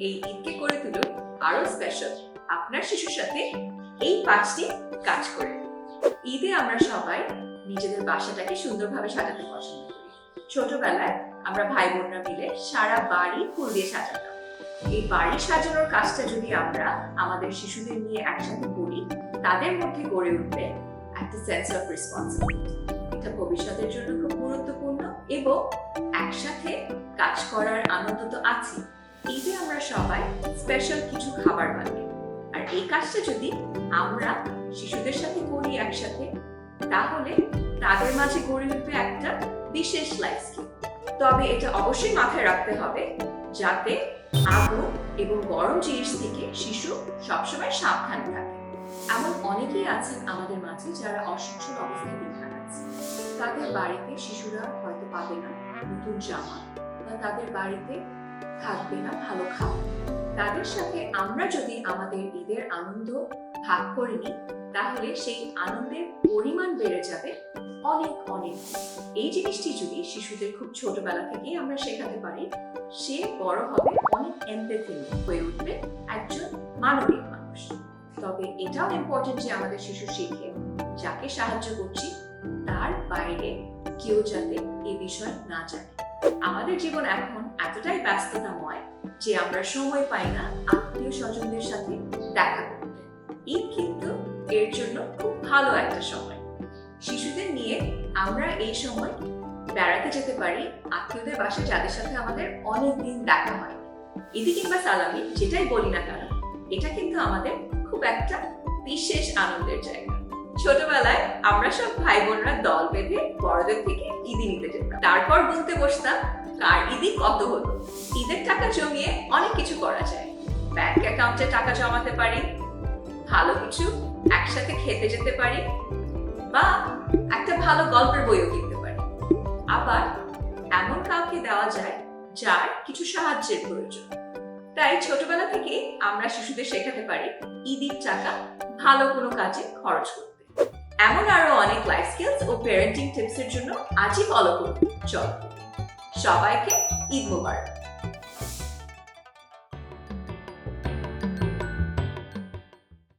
এই ঈদকে করে তুলুন আরো স্পেশাল আপনার শিশুর সাথে এই 5টি কাজ করে। ঈদে আমরা সবাই নিজেদের বাসাটাকে সুন্দরভাবে সাজাতে পছন্দ করি। ছোটবেলায় আমরা ভাই বোনরা মিলে সারা বাড়ি ফুল দিয়ে সাজাতাম। এই বাড়ি সাজানোর কাজটা যদি আমরা আমাদের শিশুদের নিয়ে একসাথে করি, তাদের মধ্যে গড়ে উঠবে একটা সেন্স অফ রেসপন্সিবিলিটি। এটা ভবিষ্যতের জন্য খুব গুরুত্বপূর্ণ এবং একসাথে কাজ করার আনন্দ তো আছে। ঈদে আমরা সবাই স্পেশাল কিছু খাবার বানাই, আর এই কাজটা যদি আমরা শিশুদের সাথে করি একসাথে, তাহলে তাদের মাঝে গড়ে উঠবে একটা বিশেষ লাইফ স্কিল। তবে এটা অবশ্যই মাথায় রাখতে হবে যাতে আগুন এবং গরম জিনিস থেকে শিশু সবসময় সাবধানে থাকে। এমন অনেকেই আছেন আমাদের মাঝে যারা অসচ্ছল অবস্থায় দিন কাটাচ্ছে। তাদের বাড়িতে শিশুরা হয়তো পাবে না নতুন জামা, বা তাদের বাড়িতে থাকবে না ভালো খাবার। তাদের সাথে আমরা যদি আমাদের ঈদের আনন্দ ভাগ করে নিই, তাহলে সেই আনন্দের পরিমাণ বেড়ে যাবে অনেক অনেক। এই জিনিসটি যদি শিশুদের খুব ছোটবেলা থেকেই আমরা শেখাতে পারি, সে বড় হবে অনেক এমপ্যাথেটিক হয়ে উঠবে, একজন মানবিক মানুষ। তবে এটাও ইম্পর্টেন্ট যে আমাদের শিশু শিখে যাকে সাহায্য করছি তার বাইরে কেউ যাতে এই বিষয় না জানে। আমাদের জীবন এখন এতটাই ব্যস্ততাময় যে আমরা সময় পাই না আত্মীয় স্বজনদের সাথে দেখা করতে। ঈদ কিন্তু এর জন্য খুব ভালো একটা সময়। শিশুদের নিয়ে আমরা এই সময় বেড়াতে যেতে পারি আত্মীয়দের বাসায়, যাদের সাথে আমাদের অনেকদিন দেখা হয়। ঈদি কিংবা সালামি যেটাই বলি না কেন, এটা কিন্তু আমাদের খুব একটা বিশেষ আনন্দের জায়গা। ছোটবেলায় আমরা সব ভাই বোনরা দল বেঁধে বড়দের থেকে ঈদি নিতে যেতাম। তারপর গুনতে বসতাম কার ঈদি কত হলো। ঈদের টাকা জমিয়ে অনেক কিছু করা যায়। ব্যাংক অ্যাকাউন্টে টাকা জমাতে পারি, ভালো কিছু একসাথে খেতে যেতে পারি, বা একটা ভালো গল্পের বইও কিনতে পারি। আবার এমন কাউকে দেওয়া যায় যার কিছু সাহায্যের প্রয়োজন। তাই ছোটবেলা থেকে আমরা শিশুদের শেখাতে পারি ঈদের টাকা ভালো কোনো কাজে খরচ করতে। এমন আরো অনেক লাইফ স্কিলস ও প্যারেন্টিং টিপস এর জন্য আজই ফলো করুন। চলো, সবাইকে ঈদ মোবারক।